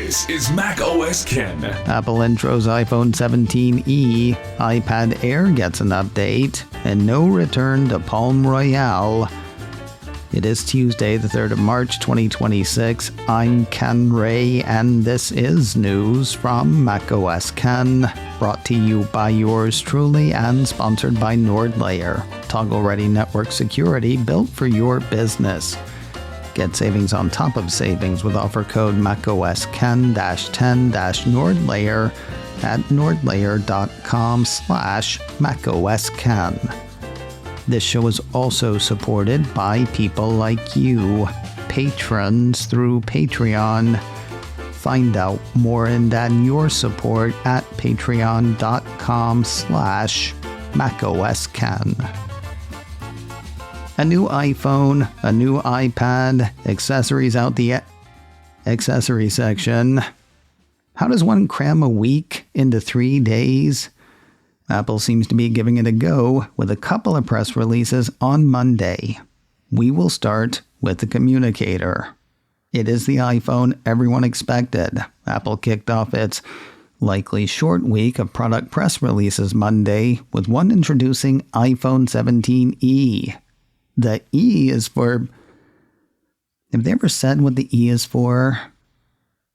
This is macOS Ken. Apple intros iPhone 17e, iPad Air gets an update, and no return to Palm Royale. It is Tuesday, the 3rd of March, 2026. I'm Ken Ray, and this is news from macOS Ken, brought to you by yours truly and sponsored by NordLayer, toggle-ready network security built for your business. Get savings on top of savings with offer code macOSken-10-NordLayer at nordlayer.com/macOSken. This show is also supported by people like you, patrons through Patreon. Find out more and add your support at patreon.com/macOSken. A new iPhone, a new iPad, accessories out the accessory section. How does one cram a week into 3 days? Apple seems to be giving it a go with a couple of press releases on Monday. We will start with the communicator. It is the iPhone everyone expected. Apple kicked off its likely short week of product press releases Monday with one introducing iPhone 17e. The E is for... Have they ever said what the E is for?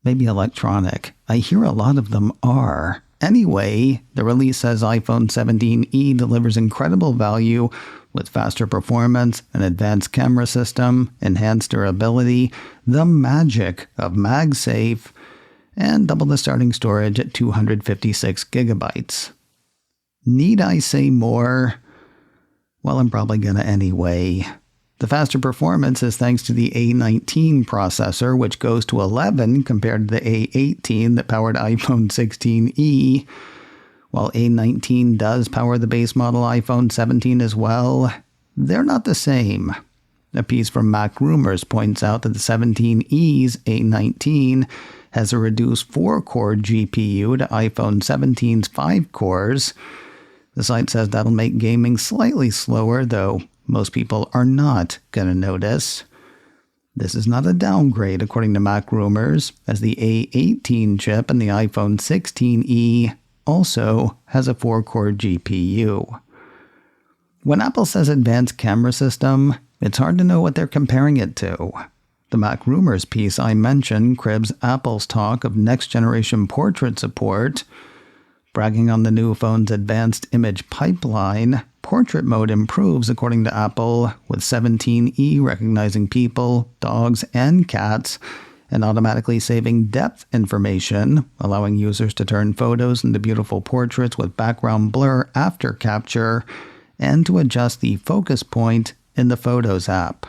Maybe electronic. I hear a lot of them are. Anyway, the release says iPhone 17e delivers incredible value with faster performance, an advanced camera system, enhanced durability, the magic of MagSafe, and double the starting storage at 256 gigabytes. Need I say more? Well, I'm probably gonna anyway. The faster performance is thanks to the A19 processor, which goes to 11 compared to the A18 that powered iPhone 16e. While A19 does power the base model iPhone 17 as well, they're not the same. A piece from MacRumors points out that the 17e's A19 has a reduced 4-core GPU to iPhone 17's 5 cores. The site says that'll make gaming slightly slower, though most people are not going to notice. This is not a downgrade, according to MacRumors, as the A18 chip in the iPhone 16e also has a 4-core GPU. When Apple says advanced camera system, it's hard to know what they're comparing it to. The MacRumors piece I mentioned cribs Apple's talk of next-generation portrait support. Bragging on the new phone's advanced image pipeline, portrait mode improves according to Apple, with 17e recognizing people, dogs, and cats, and automatically saving depth information, allowing users to turn photos into beautiful portraits with background blur after capture, and to adjust the focus point in the Photos app.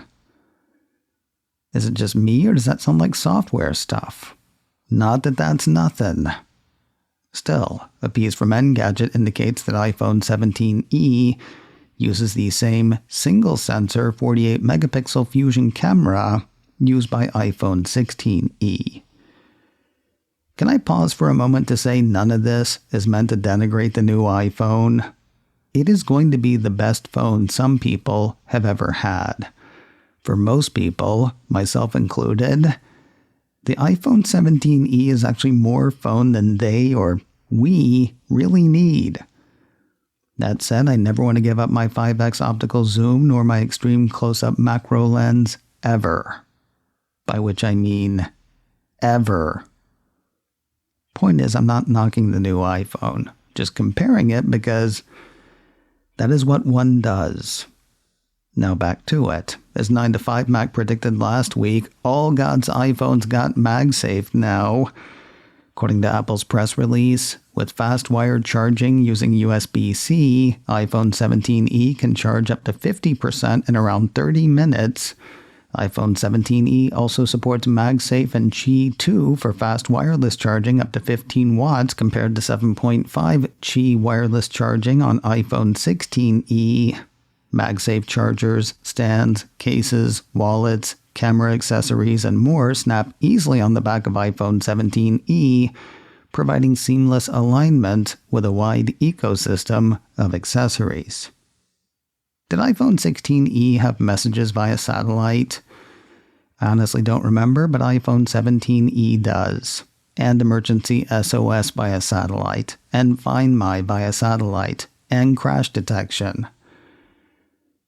Is it just me, or does that sound like software stuff? Not that that's nothing. Still, a piece from Engadget indicates that iPhone 17e uses the same single-sensor 48-megapixel fusion camera used by iPhone 16e. Can I pause for a moment to say none of this is meant to denigrate the new iPhone? It is going to be the best phone some people have ever had. For most people, myself included, the iPhone 17e is actually more phone than they or we really need. That said, I never want to give up my 5x optical zoom nor my extreme close-up macro lens ever. By which I mean ever. Point is, I'm not knocking the new iPhone, just comparing it because that is what one does. Now back to it. As 9 to 5 Mac predicted last week, all God's iPhones got MagSafe now. According to Apple's press release, with fast wired charging using USB-C, iPhone 17e can charge up to 50% in around 30 minutes. iPhone 17e also supports MagSafe and Qi 2 for fast wireless charging up to 15 watts compared to 7.5 Qi wireless charging on iPhone 16e. MagSafe chargers, stands, cases, wallets, camera accessories, and more snap easily on the back of iPhone 17e, providing seamless alignment with a wide ecosystem of accessories. Did iPhone 16e have messages via satellite? I honestly don't remember, but iPhone 17e does. and emergency SOS via satellite, and Find My via satellite, and crash detection.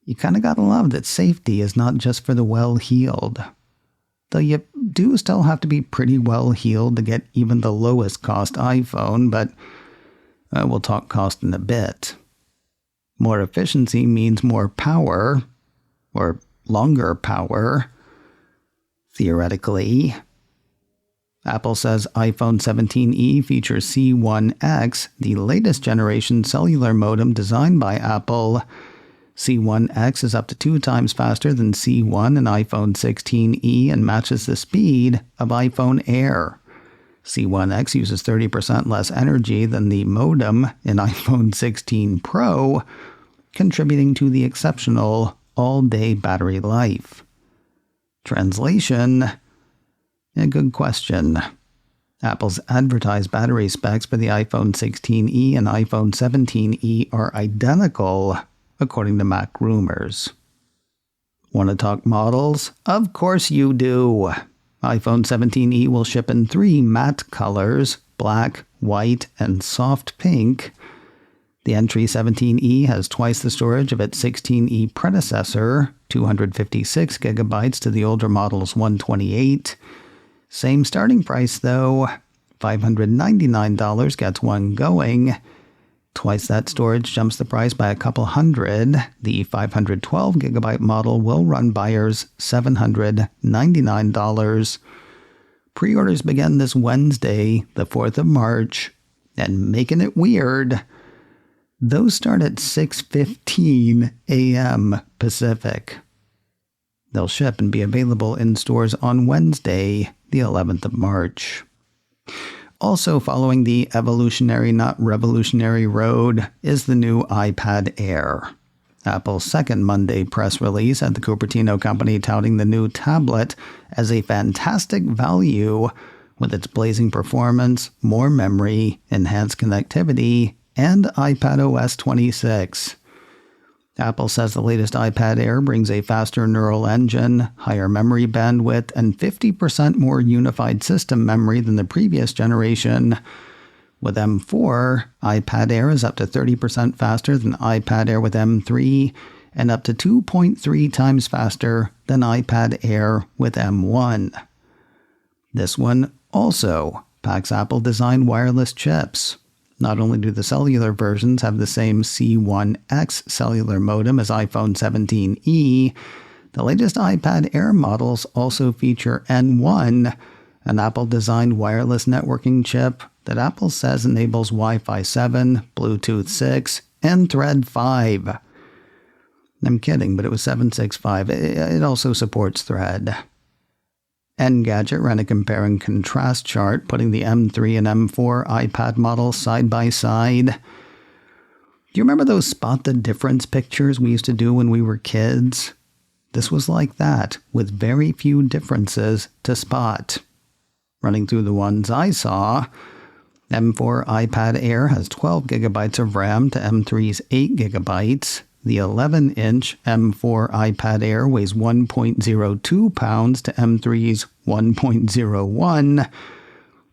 You kind of gotta love that safety is not just for the well-heeled. Though you do still have to be pretty well-heeled to get even the lowest cost iPhone, but we'll talk cost in a bit. More efficiency means more power, or longer power, theoretically. Apple says iPhone 17e features C1X, the latest generation cellular modem designed by Apple. C1X is up to 2 times faster than C1 in iPhone 16e and matches the speed of iPhone Air. C1X uses 30% less energy than the modem in iPhone 16 Pro, contributing to the exceptional all-day battery life. Translation? A good question. Apple's advertised battery specs for the iPhone 16e and iPhone 17e are identical, according to MacRumors. Want to talk models? Of course you do. iPhone 17e will ship in 3 matte colors, black, white, and soft pink. The entry 17e has twice the storage of its 16e predecessor, 256 gigabytes to the older model's 128. Same starting price though, $599 gets one going. Twice that storage jumps the price by a couple hundred. The 512 gigabyte model will run buyers $799. Pre-orders begin this Wednesday, the 4th of March, and making it weird, those start at 6:15 a.m. Pacific. They'll ship and be available in stores on Wednesday, the 11th of March. Also following the evolutionary, not revolutionary road is the new iPad Air. Apple's second Monday press release had the Cupertino company touting the new tablet as a fantastic value with its blazing performance, more memory, enhanced connectivity, and iPadOS 26. Apple says the latest iPad Air brings a faster neural engine, higher memory bandwidth, and 50% more unified system memory than the previous generation. With M4, iPad Air is up to 30% faster than iPad Air with M3, and up to 2.3 times faster than iPad Air with M1. This one also packs Apple-designed wireless chips. Not only do the cellular versions have the same C1X cellular modem as iPhone 17e, the latest iPad Air models also feature N1, an Apple-designed wireless networking chip that Apple says enables Wi-Fi 7, Bluetooth 6, and Thread 5. I'm kidding, but it was 765. It also supports Thread. Engadget ran a compare and contrast chart, putting the M3 and M4 iPad models side by side. Do you remember those spot the difference pictures we used to do when we were kids? This was like that, with very few differences to spot. Running through the ones I saw, M4 iPad Air has 12 gigabytes of RAM to M3's 8 gigabytes. The 11-inch M4 iPad Air weighs 1.02 pounds to M3's 1.01,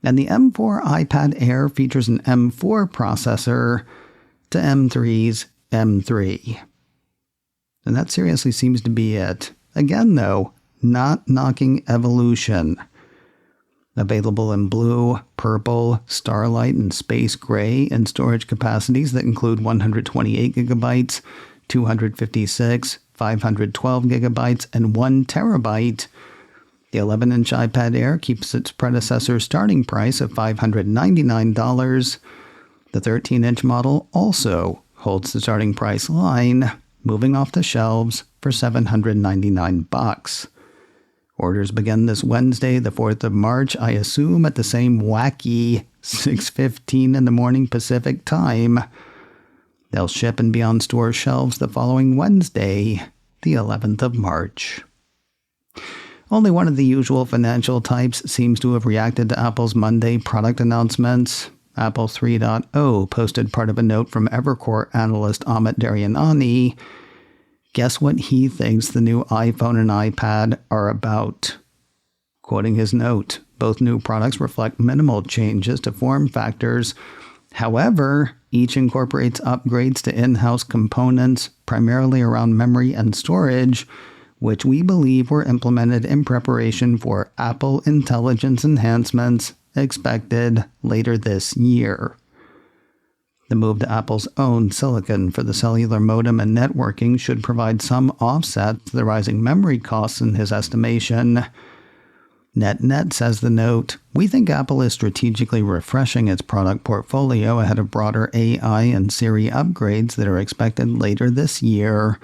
and the M4 iPad Air features an M4 processor to M3's M3. And that seriously seems to be it. Again, though, not knocking evolution. Available in blue, purple, starlight, and space gray, and storage capacities that include 128 gigabytes, 256, 512 gigabytes, and 1 terabyte. The 11-inch iPad Air keeps its predecessor's starting price of $599. The 13-inch model also holds the starting price line, moving off the shelves for $799. Orders begin this Wednesday, the 4th of March, I assume at the same wacky 6:15 in the morning Pacific time. They'll ship and be on store shelves the following Wednesday, the 11th of March. Only one of the usual financial types seems to have reacted to Apple's Monday product announcements. Apple 3.0 posted part of a note from Evercore analyst Amit Daryanani. Guess what he thinks the new iPhone and iPad are about? Quoting his note, Both new products reflect minimal changes to form factors. However, each incorporates upgrades to in-house components, primarily around memory and storage, which we believe were implemented in preparation for Apple Intelligence enhancements expected later this year. The move to Apple's own silicon for the cellular modem and networking should provide some offset to the rising memory costs in his estimation. Net, says the note, we think Apple is strategically refreshing its product portfolio ahead of broader AI and Siri upgrades that are expected later this year,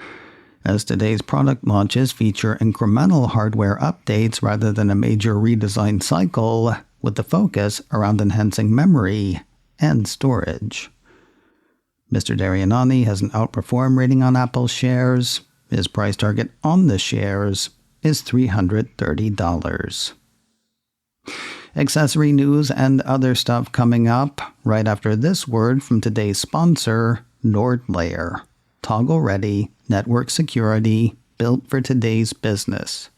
as today's product launches feature incremental hardware updates rather than a major redesign cycle, with the focus around enhancing memory and storage. Mr. Darianani has an outperform rating on Apple shares. His price target on the shares is $330. Accessory news and other stuff coming up right after this word from today's sponsor, NordLayer. Toggle-ready network security built for today's business.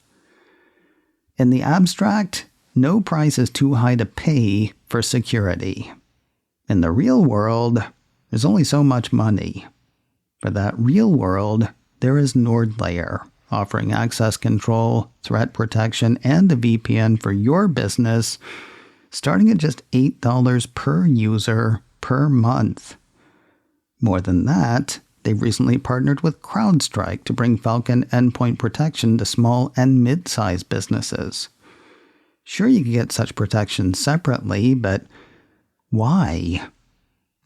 In the abstract, no price is too high to pay for security. In the real world, there's only so much money. For that real world, there is NordLayer, offering access control, threat protection, and a VPN for your business, starting at just $8 per user per month. More than that, they've recently partnered with CrowdStrike to bring Falcon endpoint protection to small and mid-sized businesses. Sure, you can get such protection separately, but why?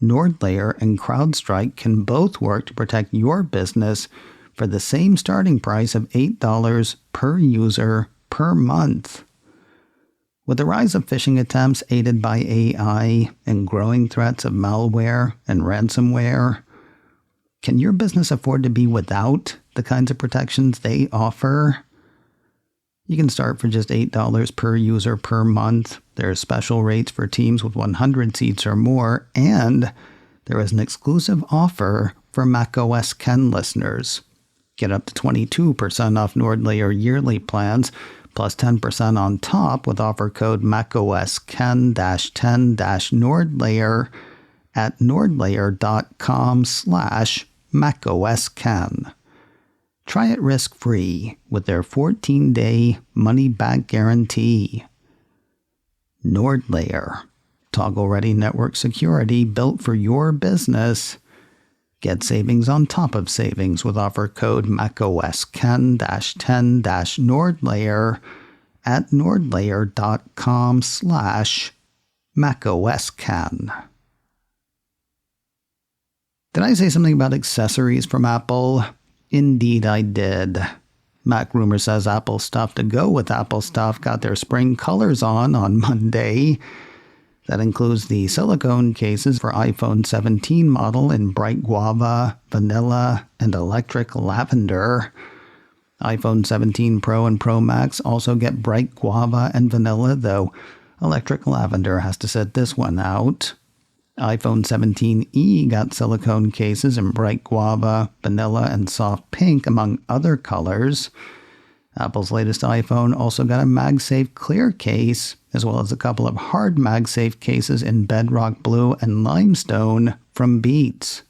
NordLayer and CrowdStrike can both work to protect your business for the same starting price of $8 per user per month. With the rise of phishing attempts aided by AI and growing threats of malware and ransomware, can your business afford to be without the kinds of protections they offer? You can start for just $8 per user per month. There are special rates for teams with 100 seats or more, and there is an exclusive offer for macOS Ken listeners. Get up to 22% off NordLayer yearly plans, plus 10% on top with offer code macOSken-10-NordLayer at nordlayer.com/macOSken. Try it risk-free with their 14-day money-back guarantee. NordLayer. Toggle-ready network security built for your business. Get savings on top of savings with offer code macOSken-10-NordLayer at nordlayer.com/macOSken. Did I say something about accessories from Apple? Indeed I did. MacRumors says Apple stuff to go with Apple stuff got their spring colors on Monday. That includes the silicone cases for iPhone 17 model in bright guava, vanilla, and electric lavender. iPhone 17 Pro and Pro Max also get bright guava and vanilla, though electric lavender has to sit this one out. iPhone 17e got silicone cases in bright guava, vanilla, and soft pink, among other colors. Apple's latest iPhone also got a MagSafe clear case, as well as a couple of hard MagSafe cases in bedrock blue and limestone from Beats.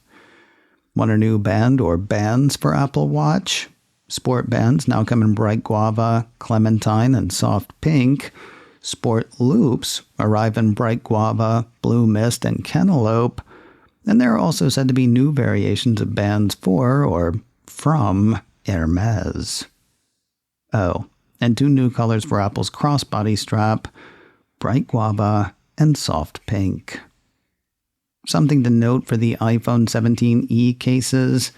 Want a new band or bands for Apple Watch? Sport bands now come in bright guava, clementine, and soft pink. Sport loops arrive in bright guava, blue mist, and cantaloupe. And there are also said to be new variations of bands for or from Hermes. Oh, and two new colors for Apple's crossbody strap, bright guava and soft pink. Something to note for the iPhone 17e cases: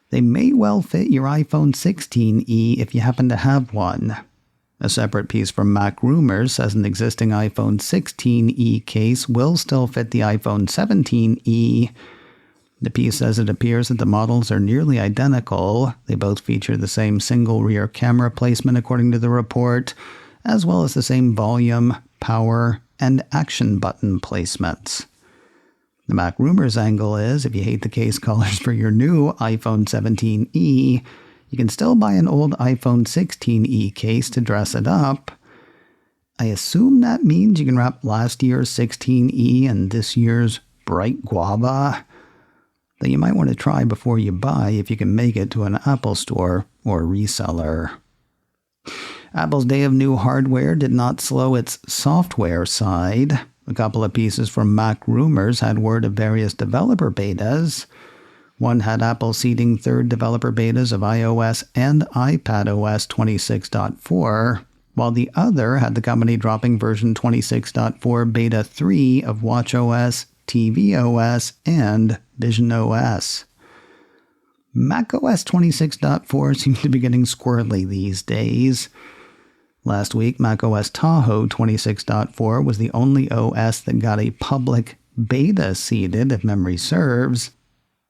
they may well fit your iPhone 16e if you happen to have one. A separate piece from MacRumors says an existing iPhone 16e case will still fit the iPhone 17e. The piece says it appears that the models are nearly identical. They both feature the same single rear camera placement according to the report, as well as the same volume, power, and action button placements. The MacRumors angle is, if you hate the case colors for your new iPhone 17e, you can still buy an old iPhone 16e case to dress it up. I assume that means you can wrap last year's 16E and this year's bright guava. Though you might want to try before you buy if you can make it to an Apple store or reseller. Apple's day of new hardware did not slow its software side. A couple of pieces from MacRumors had word of various developer betas. One had Apple seeding third developer betas of iOS and iPadOS 26.4, while the other had the company dropping version 26.4 Beta 3 of watchOS, tvOS, and visionOS. macOS 26.4 seems to be getting squirrely these days. Last week, macOS Tahoe 26.4 was the only OS that got a public beta seeded, if memory serves.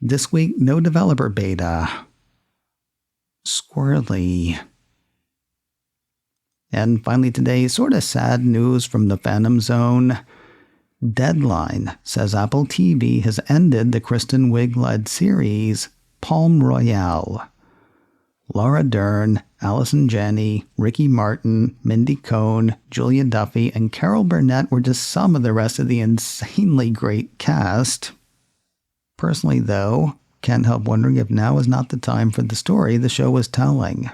This week, no developer beta. Squirrely. And finally today, sort of sad news from the Phantom Zone. Deadline says Apple TV has ended the Kristen Wiig-led series Palm Royale. Laura Dern, Allison Janney, Ricky Martin, Mindy Cohn, Julia Duffy, and Carol Burnett were just some of the rest of the insanely great cast. Personally, though, can't help wondering if now is not the time for the story the show was telling.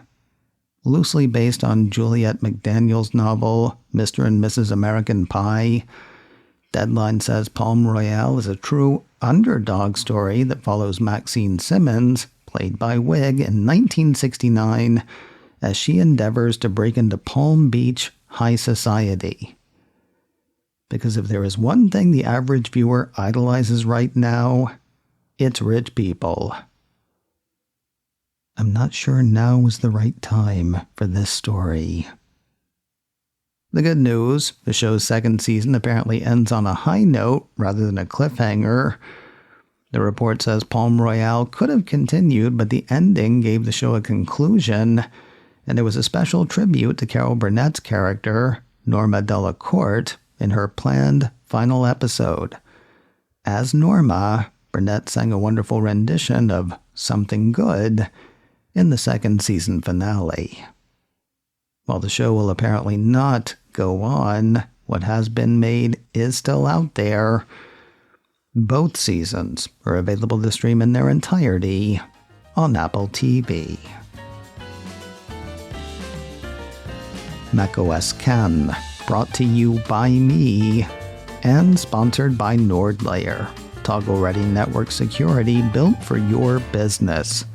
Loosely based on Juliette McDaniel's novel, Mr. and Mrs. American Pie, Deadline says Palm Royale is a true underdog story that follows Maxine Simmons, played by Wiig, in 1969, as she endeavors to break into Palm Beach high society. Because if there is one thing the average viewer idolizes right now, it's rich people. I'm not sure now was the right time for this story. The good news, the show's second season apparently ends on a high note rather than a cliffhanger. The report says Palm Royale could have continued, but the ending gave the show a conclusion, and there was a special tribute to Carol Burnett's character, Norma Delacourt, in her planned final episode. As Norma, Burnett sang a wonderful rendition of Something Good in the second season finale. While the show will apparently not go on, what has been made is still out there. Both seasons are available to stream in their entirety on Apple TV. macOS Can, brought to you by me and sponsored by NordLayer, toggle-ready network security built for your business.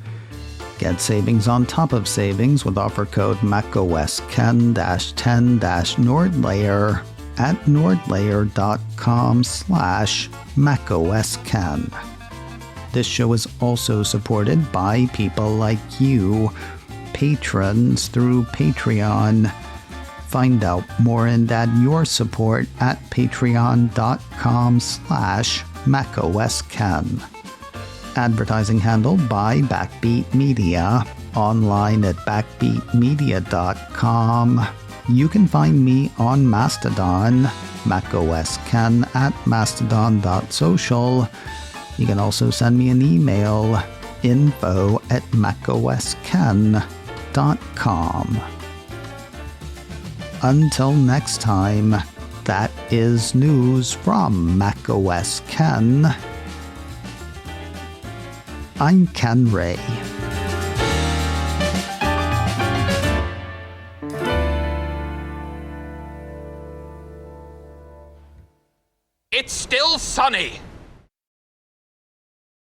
Get savings on top of savings with offer code macOSCan-10-NordLayer at nordlayer.com/macoscan. This show is also supported by people like you, patrons through Patreon. Find out more and add your support at patreon.com/macoscan. Advertising handled by Backbeat Media, online at backbeatmedia.com. You can find me on Mastodon, macoscan at mastodon.social. You can also send me an email, info@macoscan.com. Until next time, that is news from macOS Ken. I'm Ken Ray. It's still sunny.